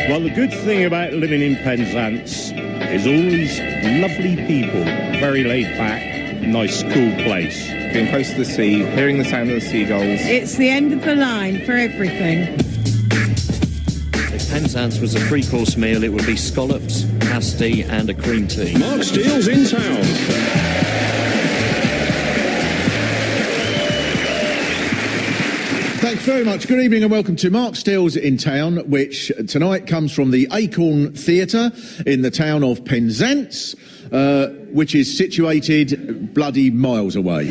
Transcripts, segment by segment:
Well, the good thing about living in Penzance is all these lovely people, very laid back, nice, cool place. Being close to the sea, hearing the sound of the seagulls. It's the end of the line for everything. If Penzance was a three-course meal, it would be scallops, pasty and a cream tea. Mark Steele's in town. Thanks very much. Good evening and welcome to Mark Steele's in Town, which tonight comes from the Acorn Theatre in the town of Penzance, which is situated bloody miles away.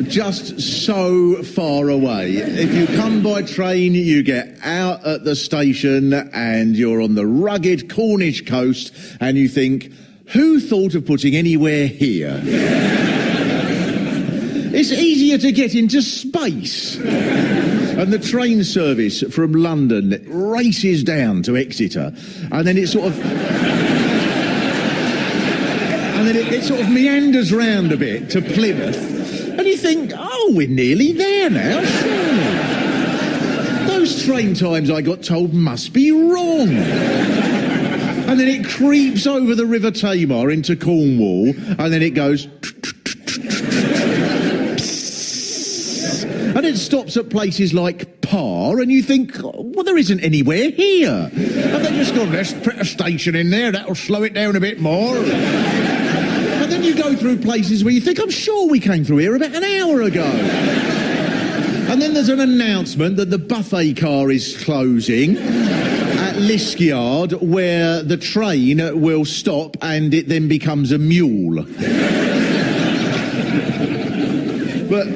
Just so far away. If you come by train, you get out at the station and you're on the rugged Cornish coast and you think, who thought of putting anywhere here? It's easier to get into space. And the train service from London races down to Exeter, and then it sort of... and then it sort of meanders round a bit to Plymouth, and you think, oh, we're nearly there now, surely. Those train times I got told must be wrong. And then it creeps over the River Tamar into Cornwall, and then it goes... and it stops at places like Par, and you think, well, there isn't anywhere here. And they just go, let's put a station in there, that'll slow it down a bit more. And then you go through places where you think, I'm sure we came through here about an hour ago. And then there's an announcement that the buffet car is closing at Liskyard, where the train will stop and it then becomes a mule. But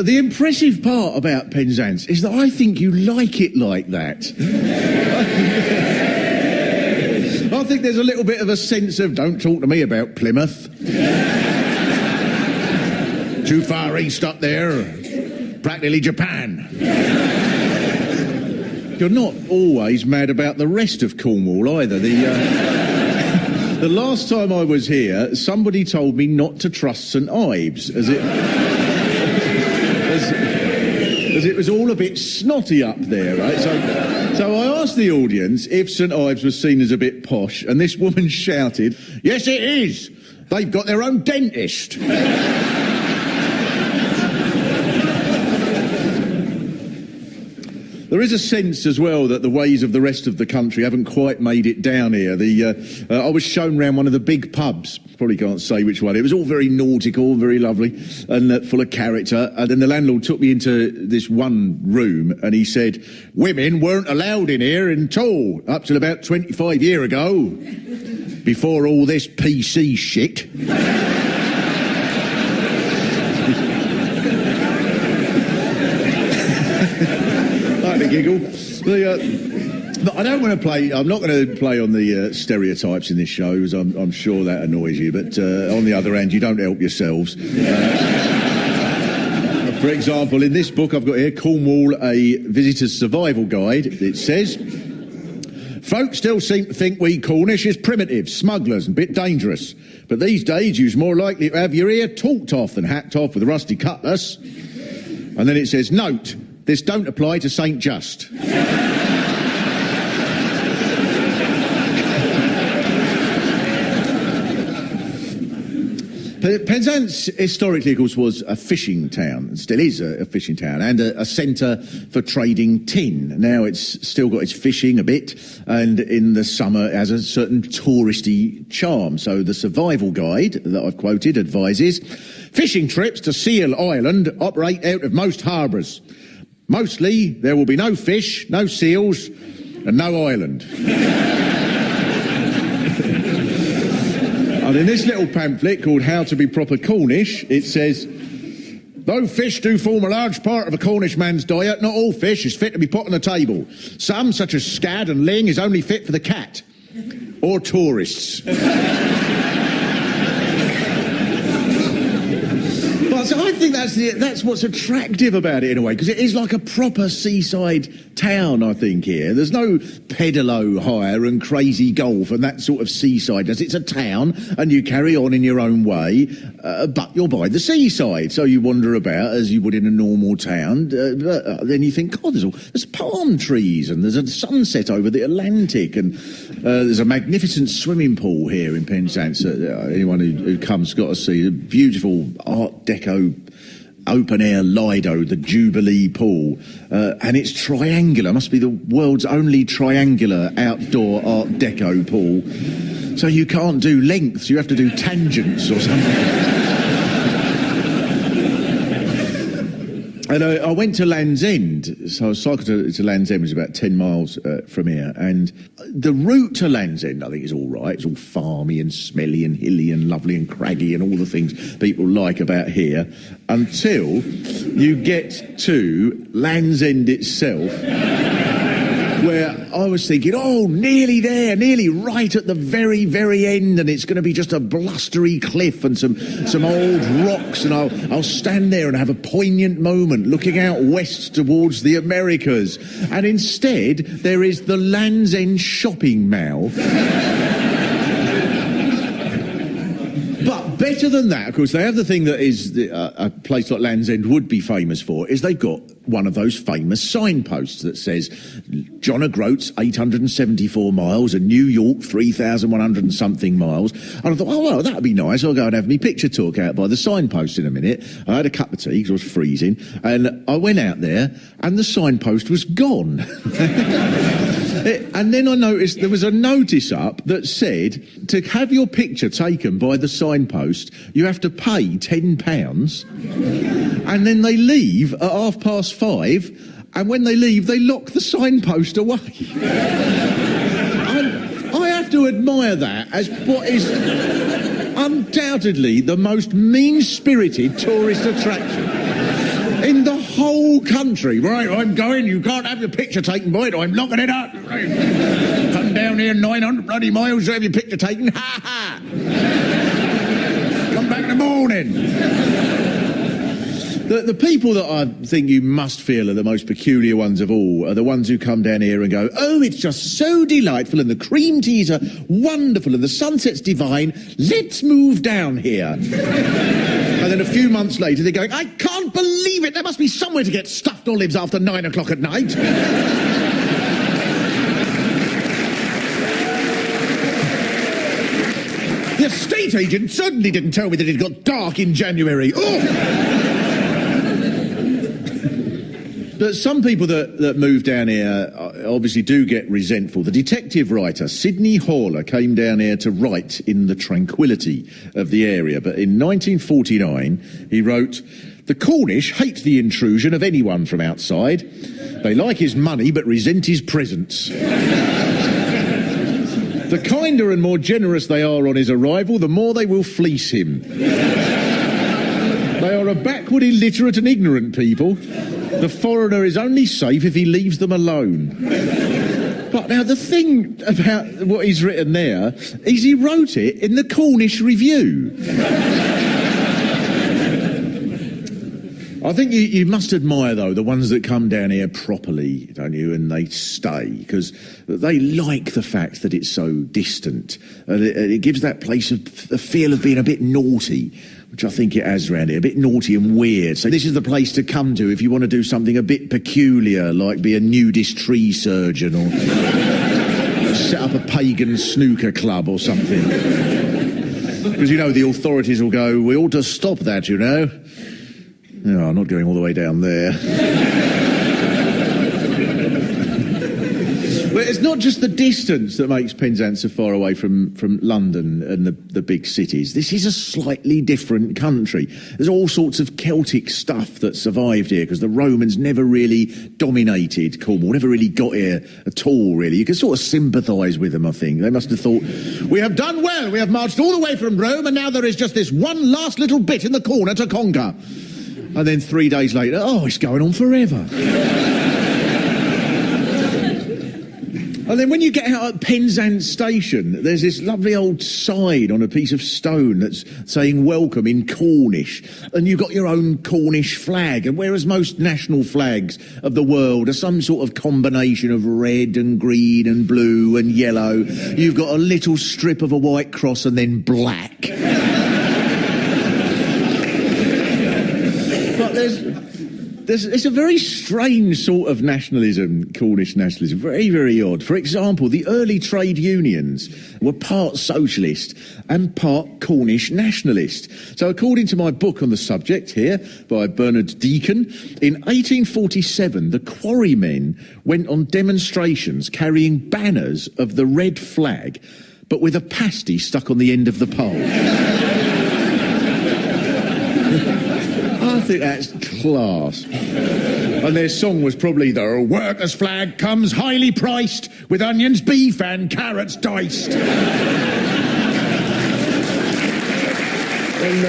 the impressive part about Penzance is that I think you like it like that. I think there's a little bit of a sense of, don't talk to me about Plymouth. Too far east up there, practically Japan. You're not always mad about the rest of Cornwall either. The last time I was here, somebody told me not to trust St Ives, as it was all a bit snotty up there, right? So I asked the audience if St Ives was seen as a bit posh, and this woman shouted, yes, it is. They've got their own dentist. There is a sense as well that the ways of the rest of the country haven't quite made it down here. I was shown round one of the big pubs. Probably can't say which one. It was all very nautical, very lovely, and full of character. And then the landlord took me into this one room and he said, women weren't allowed in here at all up till about 25 years ago, before all this PC shit. Giggle. But I don't want to play. I'm not going to play on the stereotypes in this show, because I'm sure that annoys you. But on the other hand, you don't help yourselves. For example, in this book I've got here, Cornwall, a visitor's survival guide. It says, folks still seem to think we Cornish is primitive, smugglers, and a bit dangerous. But these days, you're more likely to have your ear talked off than hacked off with a rusty cutlass. And then it says, note. This don't apply to St Just. Penzance, historically, of course, was a fishing town, and still is a fishing town, and a centre for trading tin. Now it's still got its fishing a bit, and in the summer it has a certain touristy charm. So the survival guide that I've quoted advises, fishing trips to Seal Island operate out of most harbours. Mostly, there will be no fish, no seals, and no island. And in this little pamphlet called How to Be Proper Cornish, it says, though fish do form a large part of a Cornish man's diet, not all fish is fit to be put on the table. Some, such as scad and ling, is only fit for the cat. Or tourists. But So I think that's what's attractive about it in a way, because it is like a proper seaside town, I think, here. There's no pedalo hire and crazy golf and that sort of seasideness. It's a town, and you carry on in your own way, but you're by the seaside, so you wander about as you would in a normal town. Then you think, God, there's palm trees, and there's a sunset over the Atlantic, and there's a magnificent swimming pool here in Penzance. Anyone who comes got to see a beautiful Art Deco open-air Lido, the Jubilee pool, and it's triangular. Must be the world's only triangular outdoor Art Deco pool. So you can't do lengths, you have to do tangents or something. And I went to Land's End, so I cycled to Land's End, which is about 10 miles from here, and the route to Land's End, I think, is all right. It's all farmy and smelly and hilly and lovely and craggy and all the things people like about here, until you get to Land's End itself, where I was thinking, oh, nearly there, nearly right at the very, very end, and it's going to be just a blustery cliff and some old rocks, and I'll stand there and have a poignant moment looking out west towards the Americas. And instead, there is the Land's End shopping mall. But better than that, of course, they have the thing that is a place like Land's End would be famous for, is they've got one of those famous signposts that says John O'Groats 874 miles and New York 3,100 and something miles. And I thought, oh, well, that'd be nice. I'll go and have me picture took out by the signpost in a minute. I had a cup of tea because I was freezing, and I went out there and the signpost was gone. And then I noticed there was a notice up that said to have your picture taken by the signpost, you have to pay £10, and then they leave at 5:30, and when they leave, they lock the signpost away. I have to admire that as what is undoubtedly the most mean-spirited tourist attraction in the whole country. Right, I'm going, you can't have your picture taken by it, I'm locking it up. Right. Come down here 900 bloody miles to have your picture taken, ha ha. Come back in the morning. The people that I think you must feel are the most peculiar ones of all are the ones who come down here and go, oh, it's just so delightful, and the cream teas are wonderful, and the sunset's divine, let's move down here. And then a few months later they're going, I can't believe it, there must be somewhere to get stuffed olives after 9 o'clock at night. The estate agent certainly didn't tell me that it got dark in January. Oh! But some people that move down here obviously do get resentful. The detective writer Sidney Horler came down here to write in the tranquility of the area. But in 1949, he wrote, the Cornish hate the intrusion of anyone from outside. They like his money but resent his presence. The kinder and more generous they are on his arrival, the more they will fleece him. They are a backward, illiterate and ignorant people. The foreigner is only safe if he leaves them alone. But now the thing about what he's written there is he wrote it in the Cornish Review. I think you must admire, though, the ones that come down here properly, don't you, and they stay, because they like the fact that it's so distant. It gives that place a feel of being a bit naughty, which I think it has around here, a bit naughty and weird. So this is the place to come to if you want to do something a bit peculiar, like be a nudist tree surgeon or set up a pagan snooker club or something. Because, you know, the authorities will go, we ought to stop that, you know. No, I'm not going all the way down there. But it's not just the distance that makes Penzance so far away from London and the big cities. This is a slightly different country. There's all sorts of Celtic stuff that survived here because the Romans never really dominated Cornwall, never really got here at all, really. You can sort of sympathise with them, I think. They must have thought, we have done well, we have marched all the way from Rome, and now there is just this one last little bit in the corner to conquer. And then 3 days later, oh, it's going on forever. And then when you get out at Penzance station, there's this lovely old sign on a piece of stone that's saying welcome in Cornish. And you've got your own Cornish flag. And whereas most national flags of the world are some sort of combination of red and green and blue and yellow, you've got a little strip of a white cross and then black. But it's a very strange sort of nationalism, Cornish nationalism, very, very odd. For example, the early trade unions were part socialist and part Cornish nationalist. So according to my book on the subject here by Bernard Deacon, in 1847 the quarrymen went on demonstrations carrying banners of the red flag but with a pasty stuck on the end of the pole. I think that's class. And their song was probably "The workers' flag comes highly priced with onions, beef and carrots diced." And,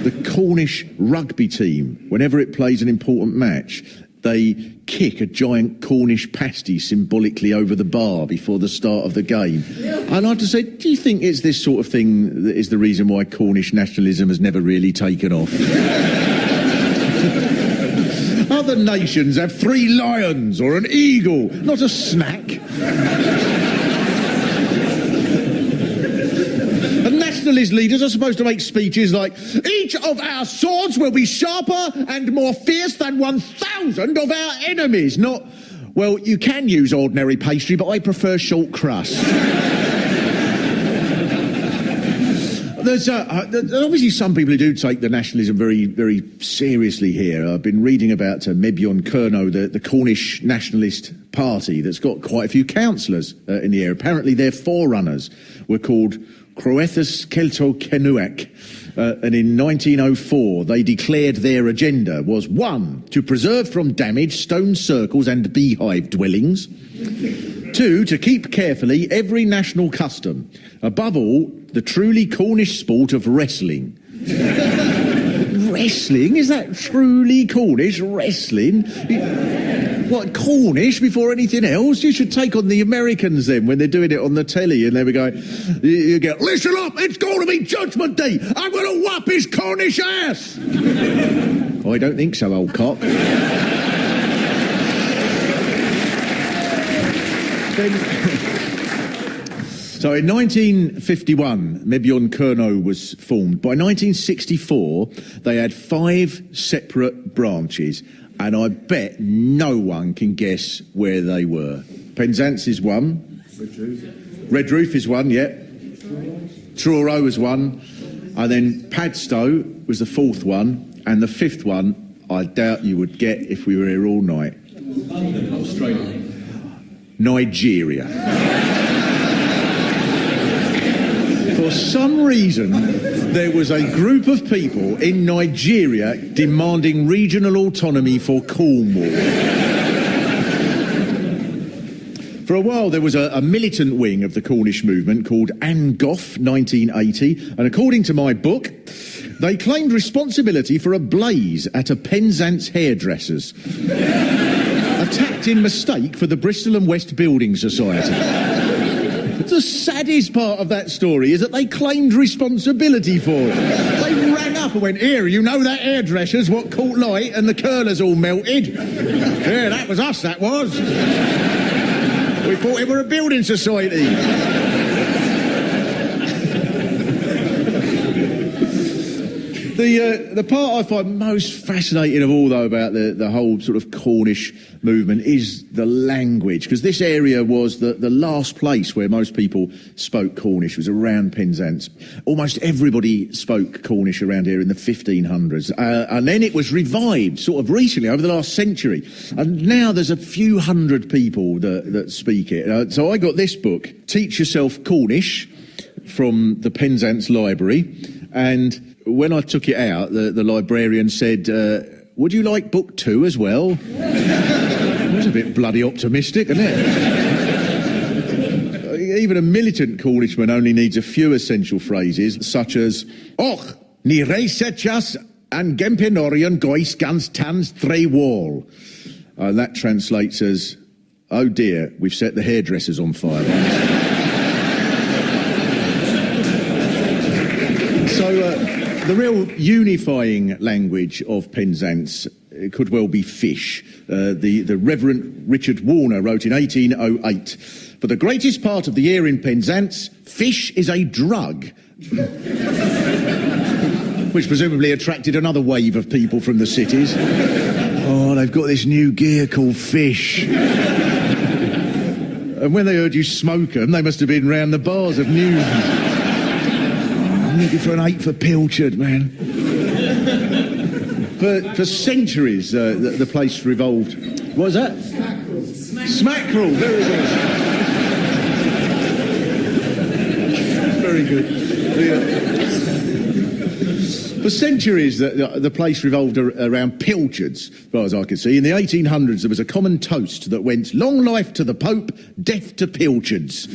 the Cornish rugby team, whenever it plays an important match, they kick a giant Cornish pasty symbolically over the bar before the start of the game. And I have to say, do you think it's this sort of thing that is the reason why Cornish nationalism has never really taken off? Other nations have 3 lions or an eagle, not a snack. Nationalist leaders are supposed to make speeches like, "Each of our swords will be sharper and more fierce than 1,000 of our enemies," not, "Well, you can use ordinary pastry, but I prefer short crust." There's obviously some people who do take the nationalism very, very seriously here. I've been reading about Mebyon Kerno, the Cornish Nationalist Party, that's got quite a few councillors in the area. Apparently their forerunners were called Croethus Celto Kenuak, and in 1904 they declared their agenda was 1. To preserve from damage stone circles and beehive dwellings. 2. To keep carefully every national custom. Above all, the truly Cornish sport of wrestling. Wrestling? Is that truly Cornish? Wrestling? What, Cornish before anything else? You should take on the Americans then when they're doing it on the telly and they were going, you get, "Listen up, it's going to be Judgment Day. I'm going to whop his Cornish ass." I don't think so, old cock. So in 1951, Mebyon Kerno was formed. By 1964, they had 5 separate branches, and I bet no one can guess where they were. Penzance is one. Red Roof is one, yeah. Truro was one. And then Padstow was the 4th one. And the 5th one, I doubt you would get if we were here all night. Australia. Nigeria. For some reason, there was a group of people in Nigeria demanding regional autonomy for Cornwall. For a while, there was a militant wing of the Cornish movement called Angoff 1980, and according to my book, they claimed responsibility for a blaze at a Penzance hairdresser's, attacked in mistake for the Bristol and West Building Society. The saddest part of that story is that they claimed responsibility for it. They rang up and went, "Here, you know that hairdresser's what caught light and the curlers all melted? Yeah, that was us, that was. We thought it were a building society." The part I find most fascinating of all, though, about the whole sort of Cornish movement is the language, because this area was the last place where most people spoke Cornish, was around Penzance. Almost everybody spoke Cornish around here in the 1500s, and then it was revived sort of recently, over the last century, and now there's a few hundred people that speak it. So I got this book, Teach Yourself Cornish, from the Penzance Library, and when I took it out, the librarian said, "Would you like book 2 as well?" It was a bit bloody optimistic, isn't it? Even a militant Cornishman only needs a few essential phrases, such as, "Och, ni reisechas an gempenorion gois gans tans tre wall." That translates as, Oh dear, we've set the hairdressers on fire. So the real unifying language of Penzance could well be fish. The Reverend Richard Warner wrote in 1808, "For the greatest part of the year in Penzance, fish is a drug." Which presumably attracted another wave of people from the cities. Oh, they've got this new gear called fish. And when they heard you smoke them, they must have been round the bars of Newton. Oh, I'm looking for an 8 for pilchard, man. For centuries, the place revolved. What was that? Smackerel. Very good. Very good. For centuries, the place revolved around pilchards, as far as I could see. In the 1800s, there was a common toast that went, "Long life to the Pope, death to pilchards."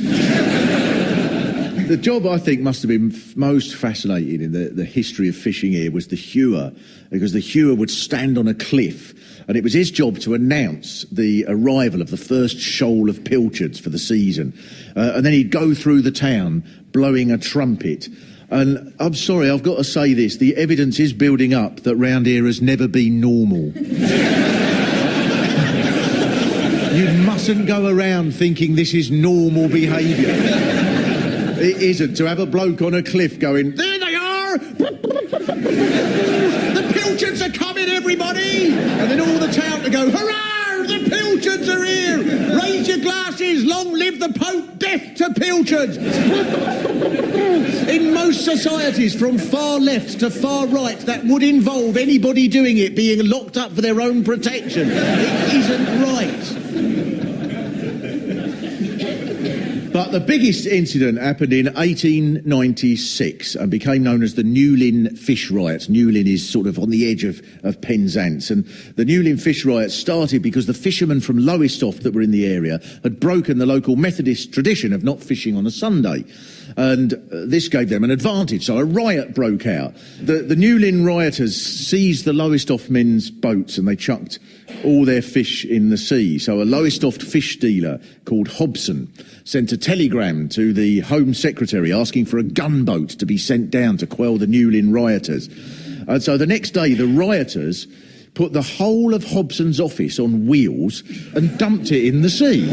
The job I think must have been most fascinating in the history of fishing here was the hewer, because the hewer would stand on a cliff, and it was his job to announce the arrival of the first shoal of pilchards for the season. And then he'd go through the town blowing a trumpet. And I'm sorry, I've got to say this, the evidence is building up that round here has never been normal. You mustn't go around thinking this is normal behaviour. It isn't. To have a bloke on a cliff going, "There they are! The pilchards are coming, everybody!" And then all the town to go, "Hurrah! The pilchards are here! Raise your glasses! Long live the Pope! Death to pilchards!" In most societies, from far left to far right, that would involve anybody doing it being locked up for their own protection. It isn't right. But the biggest incident happened in 1896 and became known as the New Lynn Fish Riots. New Lynn is sort of on the edge of Penzance. And the New Lynn Fish Riots started because the fishermen from Lowestoft that were in the area had broken the local Methodist tradition of not fishing on a Sunday. And this gave them an advantage, so a riot broke out. The New Lynn rioters seized the Lowestoft men's boats and they chucked all their fish in the sea. So a Lowestoft fish dealer called Hobson sent a telegram to the Home Secretary asking for a gunboat to be sent down to quell the New Lynn rioters. And so the next day the rioters put the whole of Hobson's office on wheels and dumped it in the sea.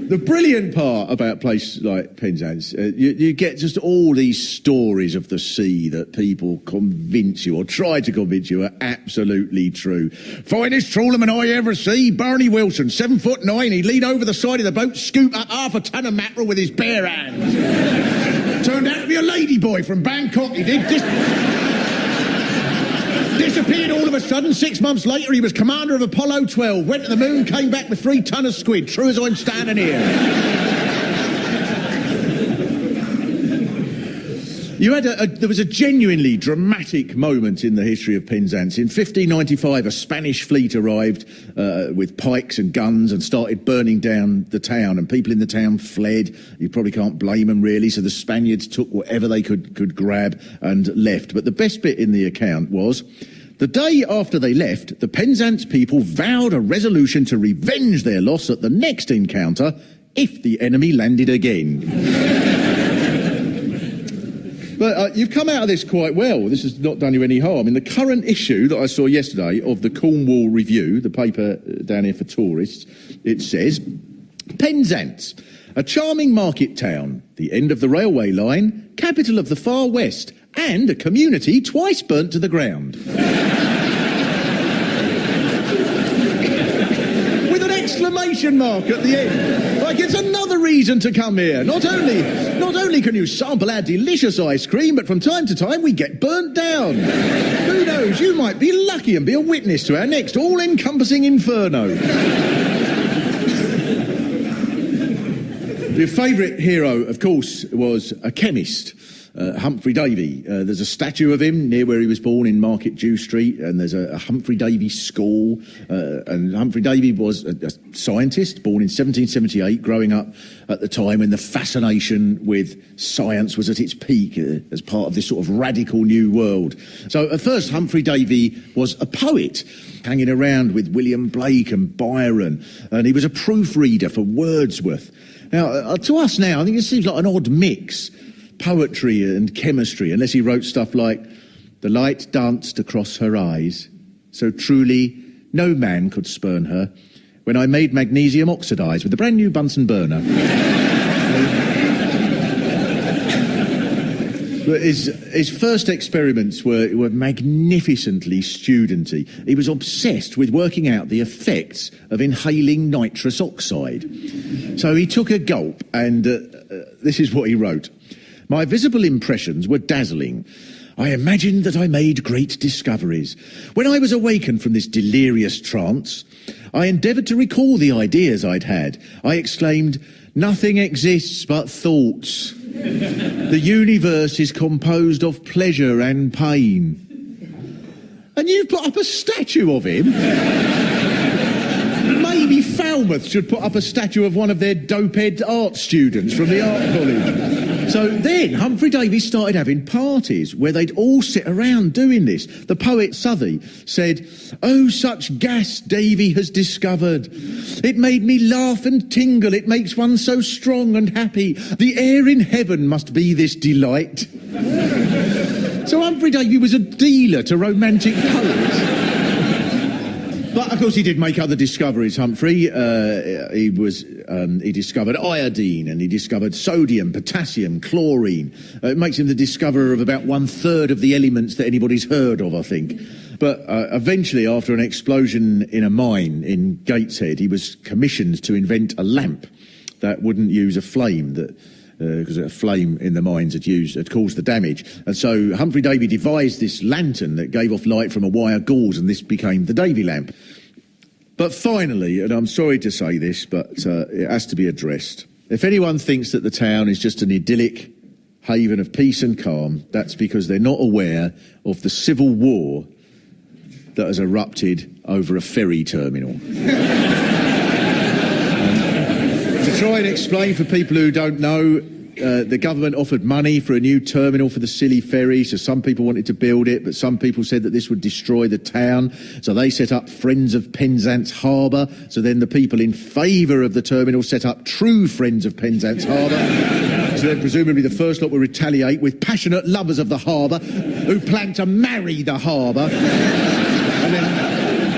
The brilliant part about a place like Penzance, you get just all these stories of the sea that people convince you, or try to convince you, are absolutely true. "Finest trawlerman I ever see, Barney Wilson, 7'9". He'd lean over the side of the boat, scoop up half a ton of mackerel with his bare hands. Turned out to be a ladyboy from Bangkok, he did. Disappeared all of a sudden. 6 months later, he was commander of Apollo 12. Went to the moon, came back with 3 ton of squid. True as I'm standing here. There was a genuinely dramatic moment in the history of Penzance. In 1595, a Spanish fleet arrived with pikes and guns and started burning down the town, and people in the town fled. You probably can't blame them, really, so the Spaniards took whatever they could grab and left. But the best bit in the account was, the day after they left, the Penzance people vowed a resolution to revenge their loss at the next encounter if the enemy landed again. But you've come out of this quite well. This has not done you any harm. In the current issue that I saw yesterday of the Cornwall Review, the paper down here for tourists, it says, "Penzance, a charming market town, the end of the railway line, capital of the far west, and a community twice burnt to the ground." With an exclamation mark at the end. Like it's another reason to come here. Not only can you sample our delicious ice cream, but from time to time we get burnt down. Who knows, you might be lucky and be a witness to our next all-encompassing inferno. Your favourite hero, of course, was a chemist. Humphrey Davy. There's a statue of him near where he was born in Market Jew Street, and there's a Humphrey Davy school. And Humphrey Davy was a scientist born in 1778, growing up at the time when the fascination with science was at its peak as part of this sort of radical new world. So at first, Humphrey Davy was a poet, hanging around with William Blake and Byron, and he was a proofreader for Wordsworth. Now, to us now, I think it seems like an odd mix, poetry and chemistry, unless he wrote stuff like, "The light danced across her eyes, so truly no man could spurn her, when I made magnesium oxidise with a brand new Bunsen burner." But his first experiments were magnificently studenty. He was obsessed with working out the effects of inhaling nitrous oxide. So he took a gulp, and this is what he wrote. "My visible impressions were dazzling. I imagined that I made great discoveries. When I was awakened from this delirious trance, I endeavoured to recall the ideas I'd had. I exclaimed, 'Nothing exists but thoughts. The universe is composed of pleasure and pain.'" And you've put up a statue of him? Maybe Falmouth should put up a statue of one of their dope-head art students from the art college. So then Humphrey Davy started having parties where they'd all sit around doing this. The poet Southey said, "Oh, such gas Davy has discovered. It made me laugh and tingle. It makes one so strong and happy. The air in heaven must be this delight." So Humphrey Davy was a dealer to romantic poets. But of course he did make other discoveries, Humphrey. He discovered iodine, and he discovered sodium, potassium, chlorine. It makes him the discoverer of about 1/3 of the elements that anybody's heard of, I think. But eventually, after an explosion in a mine in Gateshead, he was commissioned to invent a lamp that wouldn't use a flame, because a flame in the mines had caused the damage. And so Humphrey Davy devised this lantern that gave off light from a wire gauze, and this became the Davy lamp. But finally, and I'm sorry to say this, but it has to be addressed, if anyone thinks that the town is just an idyllic haven of peace and calm, that's because they're not aware of the civil war that has erupted over a ferry terminal. To try and explain for people who don't know, the government offered money for a new terminal for the Scilly ferry, so some people wanted to build it, but some people said that this would destroy the town, so they set up Friends of Penzance Harbour. So then the people in favour of the terminal set up True Friends of Penzance Harbour. So then presumably the first lot will retaliate with passionate lovers of the harbour who plan to marry the harbour.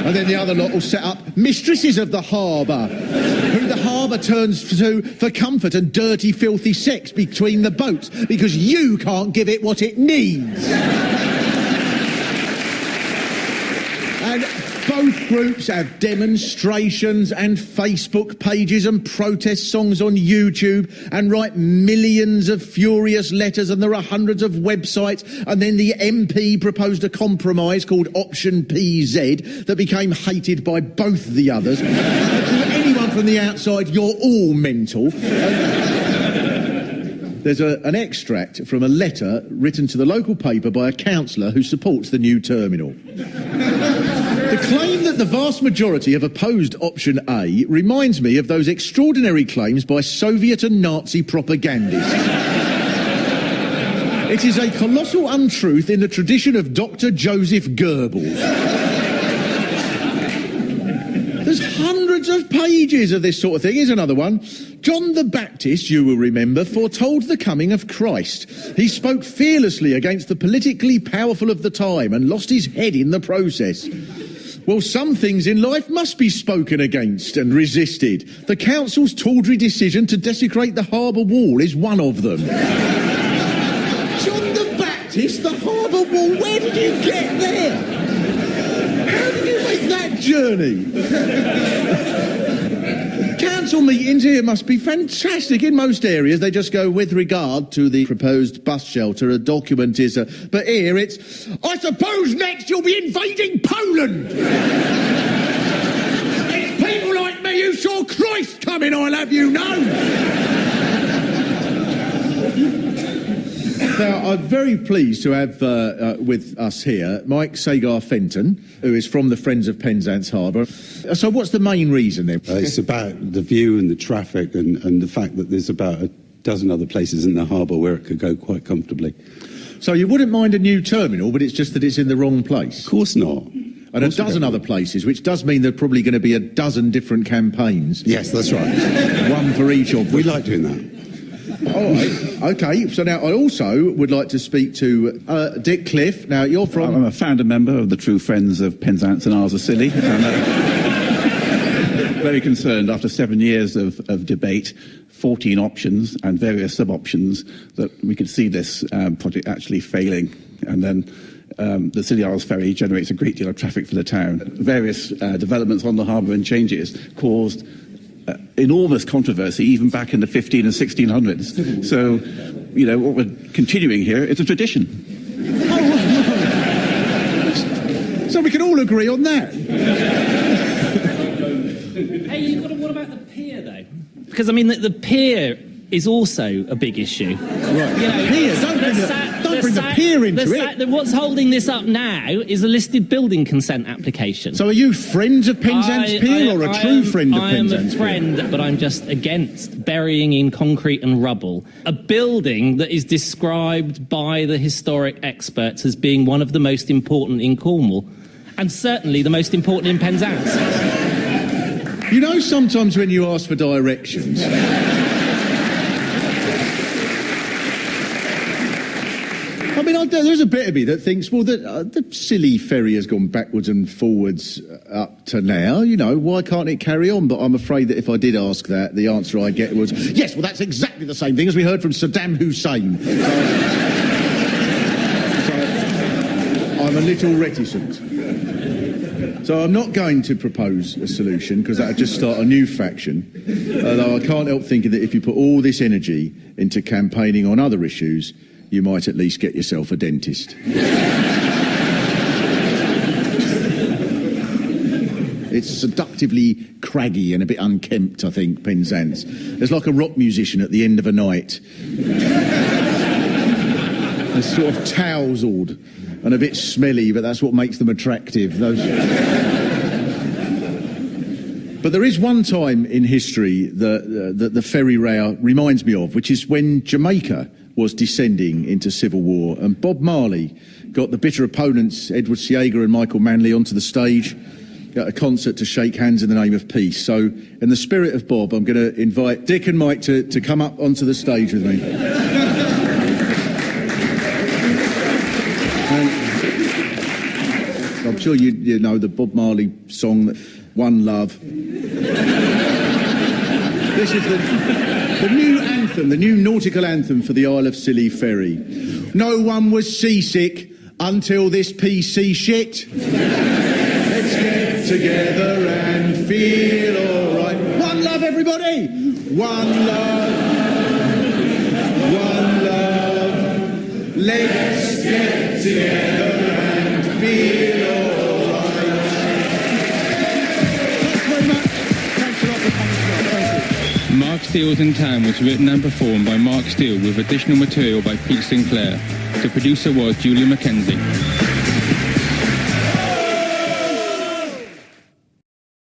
And then the other lot will set up Mistresses of the Harbour, who the harbour turns to for comfort and dirty, filthy sex between the boats because you can't give it what it needs. And both groups have demonstrations and Facebook pages and protest songs on YouTube and write millions of furious letters, and there are hundreds of websites. And then the MP proposed a compromise called Option PZ that became hated by both the others. To anyone from the outside, you're all mental. There's an extract from a letter written to the local paper by a councillor who supports the new terminal. The claim that the vast majority have opposed Option A reminds me of those extraordinary claims by Soviet and Nazi propagandists. It is a colossal untruth in the tradition of Dr. Joseph Goebbels. There's hundreds of pages of this sort of thing. Here's another one. John the Baptist, you will remember, foretold the coming of Christ. He spoke fearlessly against the politically powerful of the time and lost his head in the process. Well, some things in life must be spoken against and resisted. The council's tawdry decision to desecrate the harbour wall is one of them. John the Baptist, the harbour wall, where did you get there? How did you make that journey? Council meetings here must be fantastic. In most areas, they just go, with regard to the proposed bus shelter, a document is a... But here it's, I suppose next you'll be invading Poland. It's people like me who saw Christ coming, I'll have you know. Now, I'm very pleased to have with us here Mike Sagar-Fenton, who is from the Friends of Penzance Harbour. So what's the main reason then? It's about the view and the traffic and the fact that there's about a dozen other places in the harbour where it could go quite comfortably. So you wouldn't mind a new terminal, but it's just that it's in the wrong place? Of course not. And a dozen other places, which does mean there are probably going to be a dozen different campaigns. Yes, that's right. One for each of them. We like doing that. All right, OK. So now I also would like to speak to Dick Cliff. Now, you're from... I'm a founder member of the True Friends of Penzance and Ours Are Silly. And, very concerned after 7 years of debate, 14 options and various sub-options, that we could see this project actually failing. And then the Scilly Isles ferry generates a great deal of traffic for the town. Various developments on the harbour and changes caused enormous controversy even back in the 15 and 1600s. So, you know, what we're continuing here is a tradition. So we can all agree on that. Hey, what about the pier, though? Because, I mean, the pier is also a big issue. Right. You know, Pier, don't bring the pier into it. What's holding this up now is a listed building consent application. So are you friends of Penzance Pier or a true friend of Penzance Pier? I am a friend, but I'm just against burying in concrete and rubble a building that is described by the historic experts as being one of the most important in Cornwall, and certainly the most important in Penzance. You know, sometimes when you ask for directions... I mean, there's a bit of me that thinks, well, the silly ferry has gone backwards and forwards up to now. You know, why can't it carry on? But I'm afraid that if I did ask that, the answer I get was, yes, well, that's exactly the same thing as we heard from Saddam Hussein. So I'm a little reticent. So I'm not going to propose a solution, because that would just start a new faction. Although I can't help thinking that if you put all this energy into campaigning on other issues, you might at least get yourself a dentist. It's seductively craggy and a bit unkempt, I think, Penzance. There's like a rock musician at the end of a night. They're sort of tousled and a bit smelly, but that's what makes them attractive. But there is one time in history that the ferry row reminds me of, which is when Jamaica was descending into civil war, and Bob Marley got the bitter opponents, Edward Seager and Michael Manley, onto the stage at a concert to shake hands in the name of peace. So, in the spirit of Bob, I'm going to invite Dick and Mike to come up onto the stage with me. I'm sure you know the Bob Marley song, One Love. This is the new anthem, the new nautical anthem for the Isle of Scilly ferry. No one was seasick until this PC shit. Let's get together and feel all right. One love, everybody! One love. One love. Let's get together and feel all right. Thanks very much. Thanks a lot for coming to us. Mark Steele's in Town was written and performed by Mark Steele with additional material by Pete Sinclair. The producer was Julie Mackenzie.